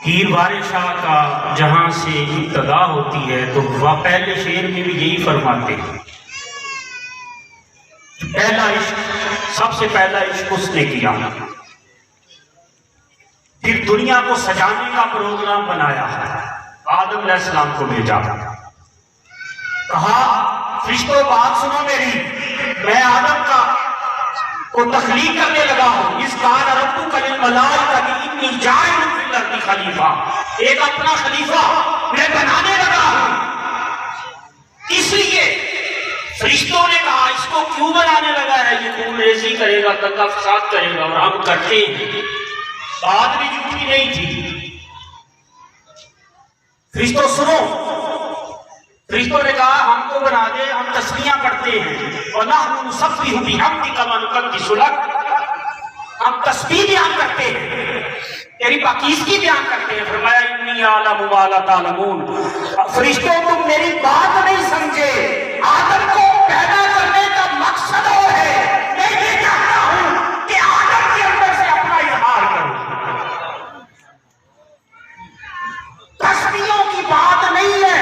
ہیر وار شاہ کا جہاں سے ابتدا ہوتی ہے تو وہ پہلے شعر میں بھی یہی فرماتے ہیں، پہلا عشق، سب سے پہلا عشق اس نے کیا، پھر دنیا کو سجانے کا پروگرام بنایا، آدم علیہ السلام کو بھیجا، کہا فرشتوں بات سنو میری، میں آدم کو تخلیق کرنے لگا ہوں، اس کان ربک للملائکۃ انی جاعل فی الارض خلیفہ، ایک اپنا خلیفہ میں بنانے لگا ہوں۔ اس لیے فرشتوں نے کہا اس کو کیوں بنانے لگا ہے، یہ خون ریزی کرے گا، دنگا فساد کرے گا، اور ہم کرتے ہیں، بات بھی جھوٹی نہیں تھی۔ فرشتوں سنو، فرشتوں نے کہا ہم کو بنا دے، ہم تسبیحاں پڑھتے ہیں، وَنَحْنُ نُسَبِّحُ بِحَمْدِكَ وَنُقَدِّسُ لَكَ، ہم تسبیح بیان کرتے ہیں، تیری پاکیزگی بیان کرتے ہیں۔ فرمایا انی اعلم ما لا تعلمون، فرشتوں تم میری بات نہیں سمجھے، آدم کو پیدا کرنے کا مقصد وہ ہے، میں یہ چاہتا ہوں کہ آدم کے اندر سے اپنا اظہار کروں، تسبیحوں کی بات نہیں ہے،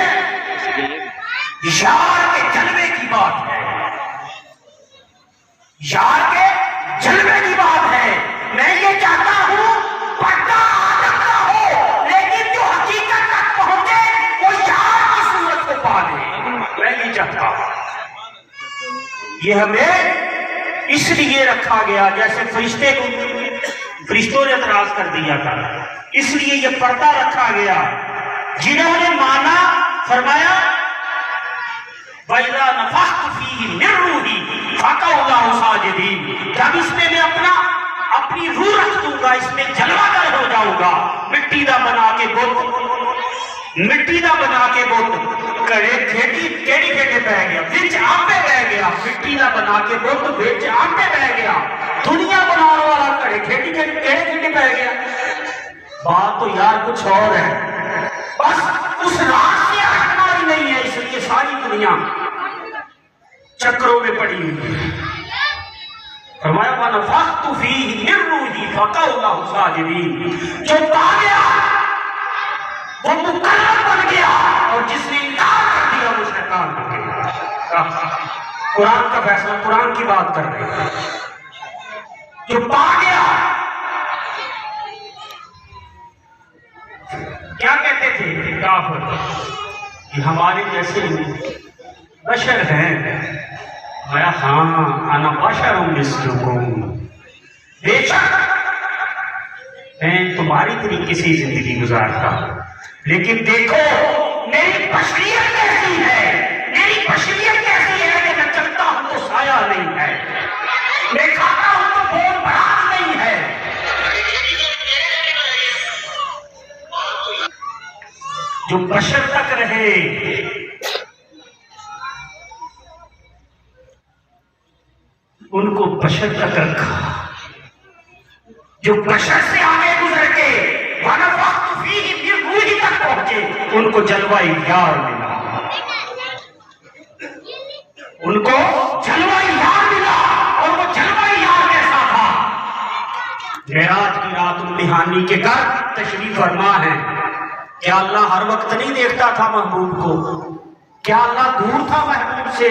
یار کے جلوے کی بات ہے، یار کے جلوے کی بات ہے۔ میں یہ چاہتا ہوں پردہ آدم کا ہو، لیکن جو حقیقت تک پہنچے وہ یار کی صورت کو پا لے، میں یہ چاہتا ہوں۔ یہ ہمیں اس لیے رکھا گیا، جیسے فرشتوں نے اعتراض کر دیا تھا، اس لیے یہ پردہ رکھا گیا۔ جنہوں نے مانا، فرمایا وَإِذَا نَفَخْتُ فِيهِ مِن رُّوحِي فَقَعُوا لَهُ سَاجِدِينَ، جب اس میں اپنی روح رکھ دوں گا، اس میں جلوہ گر ہو جاؤں گا، مٹی دا بنا کے بت کیڑی کھیٹے بہ گیا، وچ آپے بہ گیا، مٹی دا بنا کے بت وچ آپے بہ گیا، دنیا بنانے والا کیڑے کھیٹے بہ گیا۔ بات تو یار کچھ اور ہے، بس اس راز سے ہٹنا ہی نہیں ہے، اس لیے ساری دنیا چکروں میں پڑی ہوئی ہے۔ فرمایا وَنَفَخْتُ فِيهِ مِن رُّوحِي فَقَعُوا لَهُ سَاجِدِينَ، جو پا گیا وہ مکرم بن گیا، اور جس نے انکار کر دیا وہ شیطان بن گیا۔ قرآن کا فیصلہ، قرآن کی بات کر رہے ہیں، جو پا گیا۔ کیا کہتے تھے کافر کہ ہمارے جیسے بشر ہیں، میں ہاں انا بشر مثلکم، بے شک میں تمہاری طریقے سے زندگی گزارتا ہوں، لیکن دیکھو میری بشریت کیسی ہے، میری بشریت کیسی ہے کہ میں چلتا ہوں تو سایہ نہیں ہے، میں کھاتا ہوں تو بھون بھراس نہیں ہے۔ جو بشر تک رہے ان کو بشر تک رکھا، جو بشر سے آگے گزر کے وَنَفَخْتُ فِيهِ مِن رُّوحِي تک پہنچے ان کو جلوہ یار ملا، ان کو جلوہ یار ملا، اور وہ جلوہ یار کیسا تھا؟ معراج کی رات امتحانی کے گھر تشریف فرما ہے۔ کیا اللہ ہر وقت نہیں دیکھتا تھا محبوب کو؟ کیا اللہ دور تھا محبوب سے؟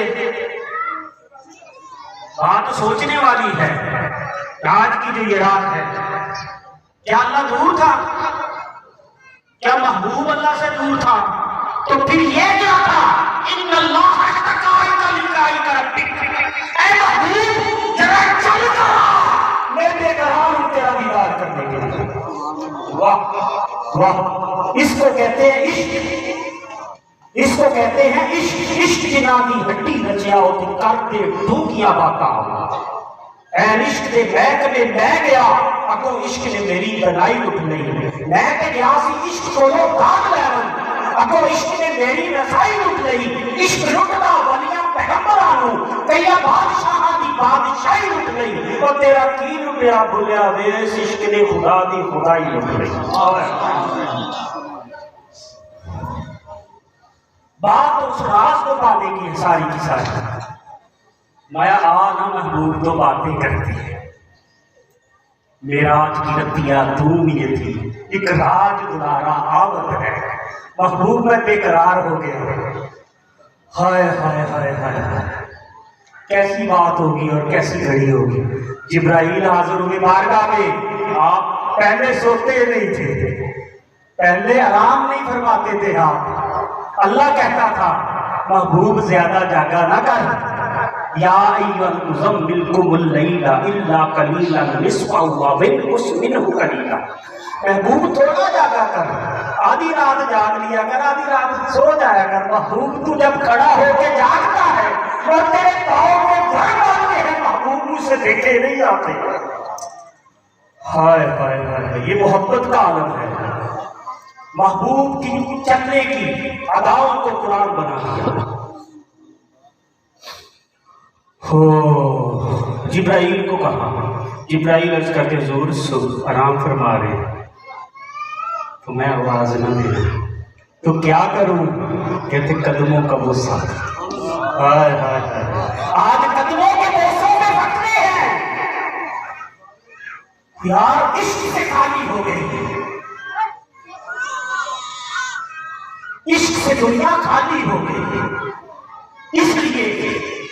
بات سوچنے والی ہے آج کی جو یہ رات ہے، کیا اللہ دور تھا؟ کیا محبوب اللہ سے دور تھا؟ تو پھر یہ کیا تھا؟ ان اللہ اشتقائک لقائک ربک، اے محبوب ذرا چل کر میں بے قرار ہوں تیرا دیدار کرنے کے لیے۔ واہ واہ، اس کو کہتے ہیں عشق، اس کو کہتے ہیں عشق۔ عشق جنا دی ہڈی رچیا ہوتی کرتے ڈھوکیاں باتا، اے عشق دے بیک میں میں گیا، اگو عشق نے میری بنائی اٹھ نہیں، میں تے گیا سی عشق کو لو داد لیون، اگو عشق نے میری رسائی اٹھ نہیں، عشق لٹدا ولیاں پیغمبرانوں، کیا بادشاہاں دی بادشاہی اٹھ نہیں، اور تیرا کی لٹیا بھولیا ویس عشق نے خدا دی خدائی اٹھ نہیں۔ بات اس راز کو پانے کی ہے ساری کی ساری۔ مایا آنا محبوب تو باتیں کرتی ہے، معراج کی رتیاں دھوم یہ تھی، ایک راج دلارا آمد ہے، محبوب میں بے قرار ہو گیا۔ ہائے ہائے ہائے ہائے ہائے، کیسی بات ہوگی اور کیسی گھڑی ہوگی۔ جبرائیل حاضر ہوئے بارگاہ میں، آپ پہلے سوتے نہیں تھے، پہلے آرام نہیں فرماتے تھے آپ۔ اللہ کہتا تھا محبوب زیادہ جاگا نہ کر، یا ایھا المزمل قم اللیل الا قلیلا نصفہ وانقص منہ قلیلا، محبوب تھوڑا جاگا کر، آدھی رات جاگ لیا کر، آدھی رات سو جایا کر۔ محبوب تو جب کھڑا ہو کے جاگتا ہے اور تیرے پاؤں میں جھڑ آتے ہیں، محبوب مجھ سے دیکھے نہیں آتے۔ ہائے ہائے ہائے، یہ محبت کا عالم ہے۔ محبوب کی چلنے کی اداؤں کو قرآن بنا دیا۔ جبرائیل کو کہا، جبرائیل عرض کرتے حضور آرام فرما رہے تو میں آواز نہ دے رہا تو کیا کروں؟ کہتے قدموں کا بوسہ۔ ہائے ہائے ہائے، آج قدموں کے بوسوں میں پھٹنے ہیں یار، عشق سے خالی ہو گئی، عشق سے دنیا خالی ہو گئی، اس لیے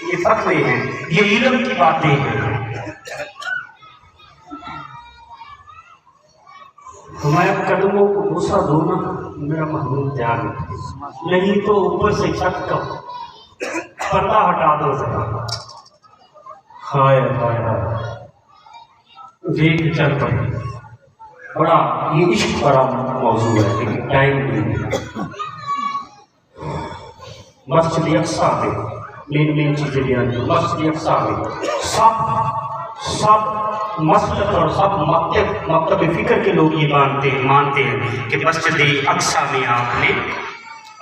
یہ فتوے ہیں، یہ علم کی باتیں ہیں۔ تو میں قدموں کو بوسہ دوں نا، میرا محبوب جاگ، نہیں تو اوپر سے چھت کا پردہ ہٹا دو ذرا۔ ہائے ہائے ہائے، دیکھ چل پڑے، بڑا یہ عشق بڑا موضوع ہے لیکن ٹائم نہیں ہے۔ مسجد اقصیٰ میں مین چیزیں بیان کی، مسجد اقصیٰ میں سب مسلک اور سب مکتب فکر کے لوگ یہ مانتے ہیں کہ مسجد اقصیٰ میں آپ نے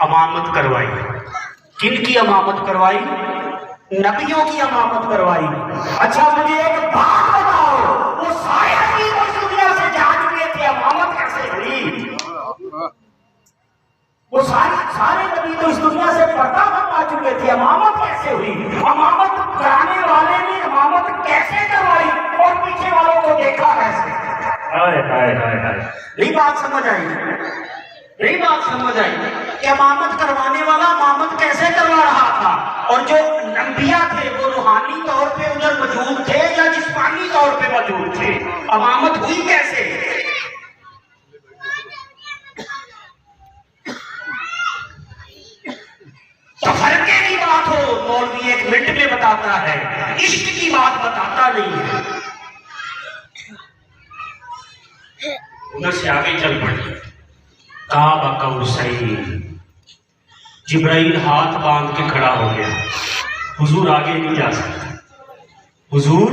امامت کروائی۔ کن کی امامت کروائی؟ نبیوں کی امامت کروائی۔ اچھا مجھے ایک بات بتاؤ، وہ سارے نبی اس دنیا سے جا چکے تھے، امامت کیسے ہوئی؟ وہ سارے نبی تو اس دنیا سے پردہ فرما چکے تھے، امامت کیسے ہوئی؟ امامت کرانے والے نے امامت کیسے کروائی اور پیچھے والوں کو دیکھا کیسے؟ ہائے ہائے ہائے ہائے، نہیں بات سمجھ آئی، نہیں بات سمجھ آئی کہ امامت کروانے والا امامت کیسے کروا رہا تھا، اور جو انبیاء تھے وہ روحانی طور پہ ادھر موجود تھے یا جسمانی طور پہ موجود تھے؟ امامت ہوئی کیسے؟ تفرقے کی بات ہو مولوی ایک منٹ میں بتاتا ہے، عشق کی بات بتاتا نہیں ہے۔ ادھر سے آگے چل پڑے، قاب قوسین، جبرائیل ہاتھ باندھ کے کھڑا ہو گیا، حضور آگے نہیں جا سکتا، حضور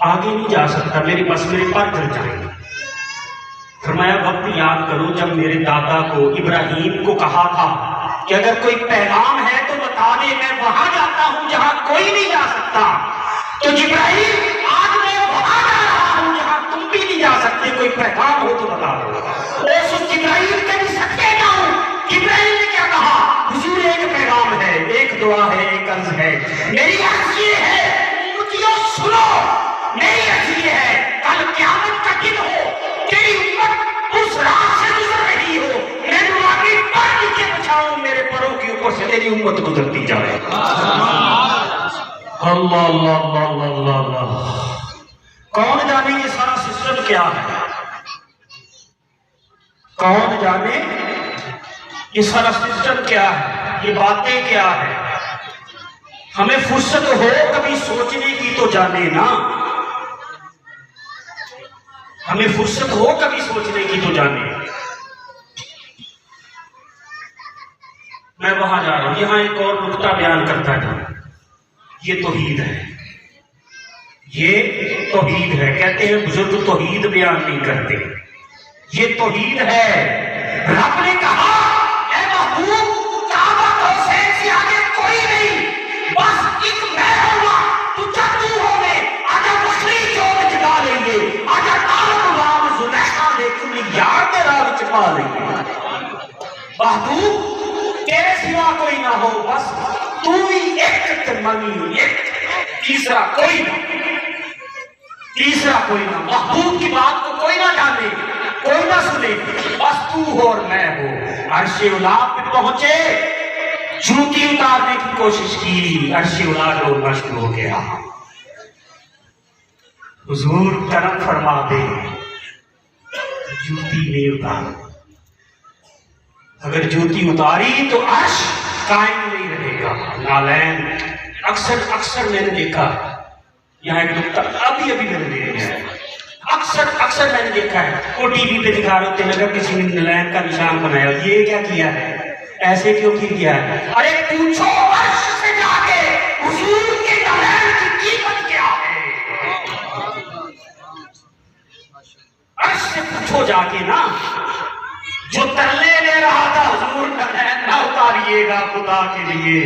آگے نہیں جا سکتا، میرے پر چل جائیں۔ فرمایا وقت یاد کرو جب میرے دادا کو ابراہیم کو کہا تھا کہ اگر کوئی پیغام ہے تو بتا دے، میں وہاں جاتا ہوں جہاں کوئی نہیں جا سکتا، تو جبرائیل آج میں وہاں جا رہا ہوں جہاں تم بھی نہیں جا سکتے، کوئی پیغام ہو تو بتا دو۔ اس جبرائیل کے بھی سکتے جاؤں، جبرائیل نے کیا کہا؟ حضور ایک پیغام ہے، ایک دعا ہے، ایک عرض ہے، میری عرض یہ ہے امتیوں سنو، میری عرض یہ ہے کل قیامت کا دن ہو، تیری امت اس راہ سے گزر رہی ہو، میں نوامی پر نیچے بچھاؤں، میرے پروں کے اوپر سے تیری امت گزرتی جائے۔ اللہ اللہ اللہ اللہ اللہ، کون جانے یہ سارا سسٹم کیا ہے، کون جانے یہ سارا سسٹم کیا ہے، یہ باتیں کیا ہے۔ ہمیں فرصت ہو کبھی سوچنے کی تو جانے نا، ہمیں فرصت ہو کبھی سوچنے کی تو جانے۔ میں وہاں جا رہا ہوں، یہاں ایک اور نقطہ بیان کرتا تھا، یہ توحید ہے، یہ توحید ہے۔ کہتے ہیں بزرگ توحید بیان نہیں کرتے، یہ توحید ہے۔ رب نے کہا اے محبوب کعبہ حسین سے آگے کوئی نہیں، بس ایک میں ہوگا، تو جب تو ہوگے آجا مشری چوک جگا لیں گے، آجا تارک رام زلیخا لیکن یار کے راہ چکا لیں گے۔ محبوب تیرے سوا کوئی نہ ہو، بس تو ہی ایک منی، ایک تیسرا کوئی نہ، تیسرا کوئی نہ، محبوب کی بات کو کوئی نہ جانے، کوئی نہ سنے، بس تو ہو اور میں ہو۔ عرش اولا پہ پہنچے، جوتی اتارنے کی کوشش کی، عرش اولا ڈولنا شروع ہو گیا۔ حضور کرم فرما دے، جوتی نہیں اتار، اگر جوتی اتاری تو عرش قائم نہیں رہے گا۔ نالین اکثر میں نے دیکھا، یہاں ایک نکتہ ابھی میں نے دیکھا ہے، اکثر میں نے دیکھا ہے، وہ ٹی وی پہ دکھا رہے ہوتے ہیں، اگر کسی نے نالین کا نشان بنایا، یہ کیا کیا ہے، ایسے کیوں کیا ہے؟ ارے پوچھو عرش سے جا کے حضور کے نالین کی قیمت کیا ہے، عرش سے پوچھو جا کے نا، جو ترلے لے رہا تھا حضور نالین نہ اتاریے گا خدا کے لیے،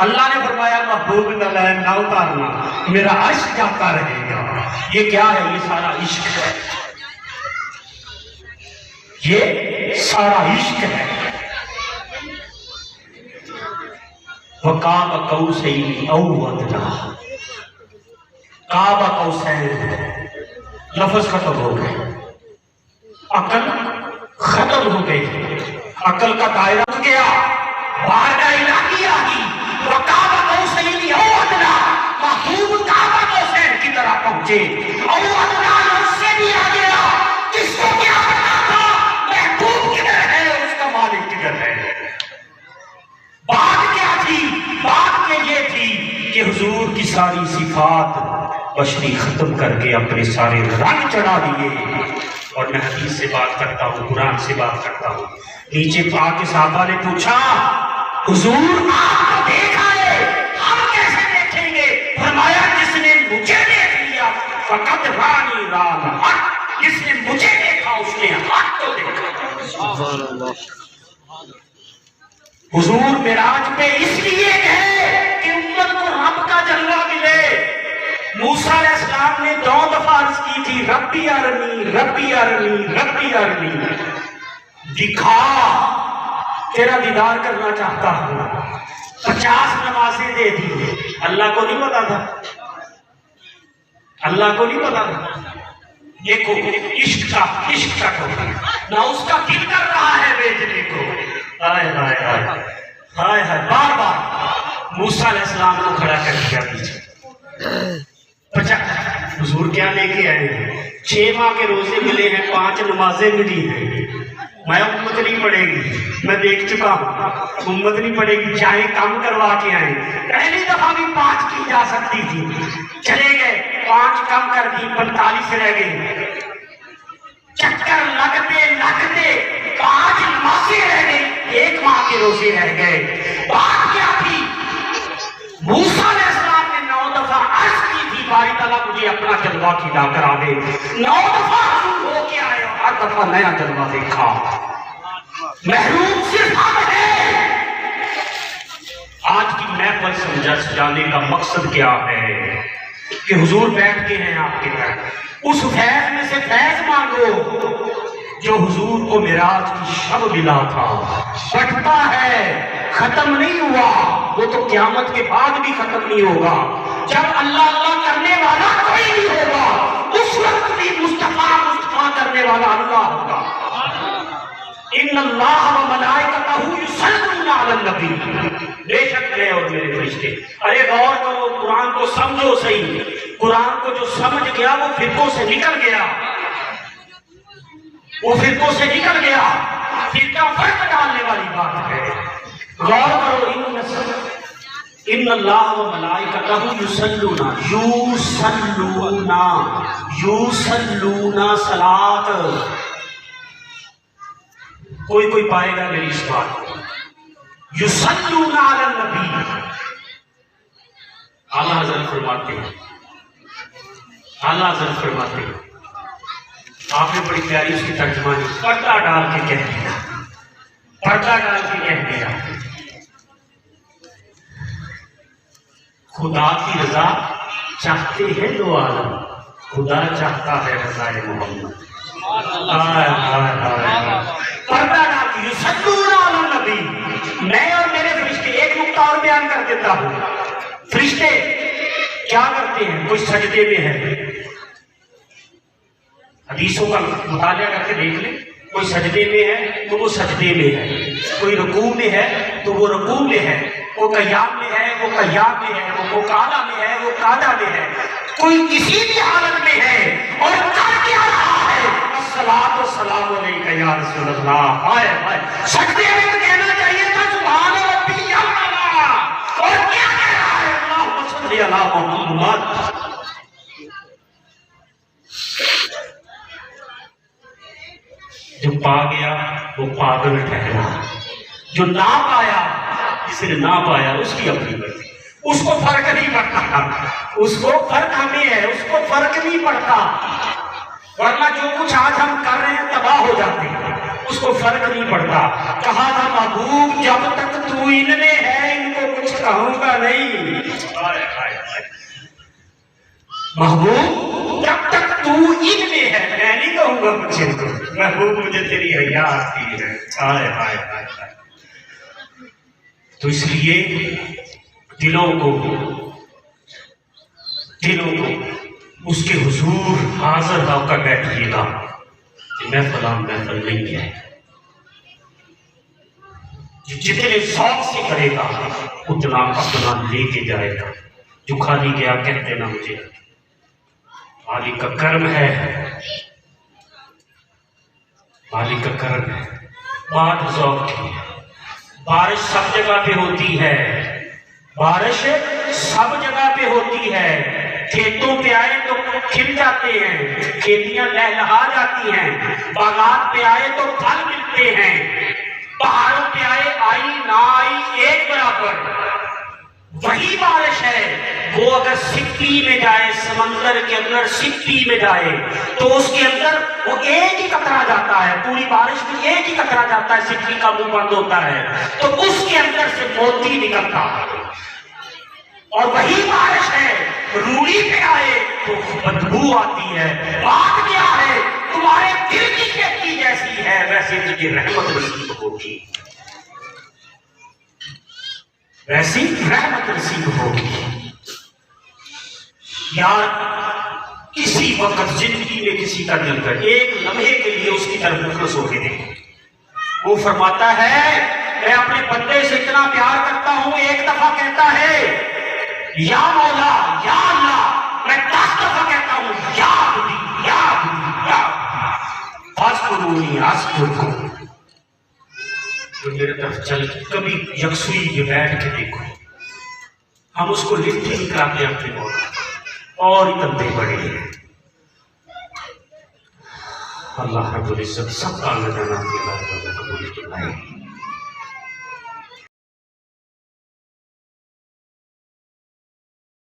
اللہ نے فرمایا محبوب نالین نہ اتارنا، میرا عرش جاتا رہے گا۔ یہ کیا ہے؟ یہ سارا عشق ہے، یہ سارا عشق ہے۔ وَقَابَ قَوْسَيْنِ أَوْ أَدْنَىٰ، قَابَ قَوْسَيْنِ، لفظ ختم ہو گئے، عقل ختم ہو گئی، عقل کا دائرہ ہو گیا، بارگاہ الہی آ گئی۔ وَقَابَ قَوْسَيْنِ أَوْ أَدْنَىٰ، محبوب قاب قوسین کی طرح پہنچے، اور ادنیٰ اس سے بھی آ گیا۔ کس کو کیا پتا تھا محبوب کدھر ہے، اس کا مالک کدھر ہے؟ بات کیا تھی؟ بات میں یہ تھی کہ حضور کی ساری صفات بشری ختم کر کے اپنے سارے رنگ چڑھا دیے۔ اور میں حدیث سے بات کرتا ہوں، قرآن سے بات کرتا ہوں۔ نیچے پا کے صحابہ نے پوچھا حضور آپ کو دیکھا ہے، ہم کیسے دیکھیں گے؟ فرمایا جس نے مجھے دیکھ لیا فقط رانی ران حق، جس نے مجھے دیکھا اس نے حق کو دیکھا۔ حضور معراج پہ اس لیے گئے کہ امت کو رب کا جلوہ ملے۔ موسیٰ علیہ السلام نے 2 دفعہ عرض کی تھی ربی ارنی ربی ارنی ربی ارنی، دکھا، تیرا دیدار کرنا چاہتا ہوں۔ 50 نمازیں دے دی، اللہ کو نہیں پتا تھا، اللہ کو نہیں پتا تھا۔ دیکھو عشق کا ٹھوکر، نہ اس کا دل کر رہا ہے بیچنے کو، ہائے ہائے ہائے ہائے ہائے، بار بار موسیٰ علیہ السلام کو کھڑا کر دیا پیچھے۔ حضور کیا لے کے آئے ہیں؟ 6 ماہ کے روزے ملے ہیں، 5 نمازیں ملی ہیں۔ میں امت نہیں پڑے گی، میں دیکھ چکا ہوں، امت نہیں پڑے گی، چاہے کم کروا کے آئیں۔ پہلی دفعہ بھی 5 کی جا سکتی تھی، چلے گئے، 5 کم کر دی، 45 رہ گئے۔ چکر لگتے 5 نمازیں رہ گئی، 1 ماہ کے روزے رہ گئے۔ بات کیا تھی؟ موسیٰ علیہ السلام نے 9 دفعہ عرض کی تھی باری تعالیٰ مجھے اپنا جلوہ کھلا کرا دے۔ 9 دفعہ حضور ہو کے آئے، ہر دفعہ نیا جلوہ دیکھا۔ محروم صرف ہم ہیں۔ آج کی محفل سجانے کا مقصد کیا ہے کہ حضور بیٹھ کے ہیں آپ کے گھر، اس فیض میں سے فیض مانگو جو حضور کو معراج کی شب ملا تھا، بٹتا ہے، ختم نہیں ہوا، وہ تو قیامت کے بعد بھی ختم نہیں ہوگا۔ جب اللہ اللہ کرنے والا کوئی نہیں ہوگا، اس وقت بھی مصطفیٰ کرنے والا اللہ ہوگا۔ ان اللہ و ملائکتہ یصلون علی النبی، بے شک میں اور میرے فرشتے۔ ارے غور کرو، قرآن کو سمجھو صحیح، قرآن کو جو سمجھ گیا وہ فرقوں سے نکل گیا، وہ فرقوں سے نکل گیا، فرقہ فرق ڈالنے والی بات ہے۔ غور کرو، ان اللہ و ملائکتہ یصلون صلاۃ، کوئی پائے گا میری اس بات کو، یصلون علی النبی۔ اعلیٰ حضرت فرماتے ہیں، اعلیٰ حضرت فرماتے ہیں، آپ نے بڑی پیاری اس کی ترجمانی پردہ ڈال کے کہہ دیا، پردہ ڈال کے کہہ دیا، خدا کی رضا چاہتے ہیں 2 عالم، خدا چاہتا ہے رضا محمد۔ پردہ ڈال کے یصلون علی النبی، میں اور میرے فرشتے۔ ایک نقطہ اور بیان کر دیتا ہوں، فرشتے کیا کرتے ہیں؟ کوئی سجدے میں ہے، حدیثوں کا مطالعہ کر کے دیکھ لیں، کوئی سجدے میں ہے تو وہ سجدے میں ہے، کوئی رکوع میں ہے تو وہ رکوع میں ہے، وہ قیام میں ہے وہ قیام میں ہے، وہ قعدہ میں ہے وہ قعدہ میں ہے، کوئی کسی بھی حالت میں ہے اور کر کیا رہا ہے الصلاۃ والسلام علیک یا رسول اللہ، ہائے ہائے، سجدے میں تو کہنا چاہیے تھا سبحان ربی الاعلی، اور کیا کہہ رہا ہے اللہم صلی علی محمد۔ جو پا گیا وہ پاگل ٹھہرا، جو نہ پایا، جس نے نہ پایا اس کی اپنی مرضی، اس کو فرق نہیں پڑتا، اس کو فرق ہمیں ہے، اس کو فرق نہیں پڑتا، ورنہ جو کچھ آج ہم کر رہے ہیں تباہ ہو جاتے ہیں، اس کو فرق نہیں پڑتا۔ کہا تھا محبوب جب تک تو ان میں ہے ان کو کچھ کہوں گا نہیں، محبوب جب تک تو ان میں ہے میں نہیں کہوں گا کچھ ان کو، محبوب مجھے تیری حیا آتی ہے، ہائے ہائے ہائے۔ تو اس لیے دلوں کو اس کے حضور حاضر ہو کر بیٹھیے گا کہ محفل نہیں ہے، جتنے ذوق سے کرے گا اتنا اپنا لے کے جائے گا، جو خالی گیا کہتے نا مجھے مالک کا کرم ہے، مالک کا کرم ہے، بات ذوق کی ہے۔ بارش سب جگہ پہ ہوتی ہے، بارش سب جگہ پہ ہوتی ہے، کھیتوں پہ آئے تو کھل جاتے ہیں، کھیتیاں لہلہا جاتی ہیں، باغات پہ آئے تو پھل ملتے ہیں، پہاڑوں پہ آئی نہ آئی ایک برابر، وہی بارش ہے۔ وہ اگر سکھی میں جائے، سمندر کے اندر سکھی میں جائے تو اس کے اندر وہ ایک ہی قطرہ جاتا ہے، پوری بارش میں ایک ہی قطرہ جاتا ہے، سکھی کا منہ بند ہوتا ہے تو اس کے اندر سے موتی نکلتا ہے، اور وہی بارش ہے روڑی پہ آئے تو بدبو آتی ہے۔ بات کیا ہے؟ تمہارے دل کی کھیتی جیسی ہے ویسے تجھے رحمت نصیب ہوگی، ویسی رحمت نصیب ہوگی۔ یار کسی وقت زندگی میں کسی کا دل کر ایک لمحے کے لیے اس کی طرف مخلص ہو کے دیکھیں، وہ فرماتا ہے میں اپنے بندے سے اتنا پیار کرتا ہوں، ایک دفعہ کہتا ہے یا مولا یا اللہ، میں 10 دفعہ کہتا ہوں یا عبدی یا عبدی یا فاذکرونی اذکرکم۔ جو میرے طرف چل کبھی یکسوئی پہ بیٹھ کے دیکھو، ہم اس کو لفٹ نہیں کراتے اپنے مولا، اور اتنے بڑے ہیں۔ اللہ رب العزت سب کا اللہ جانا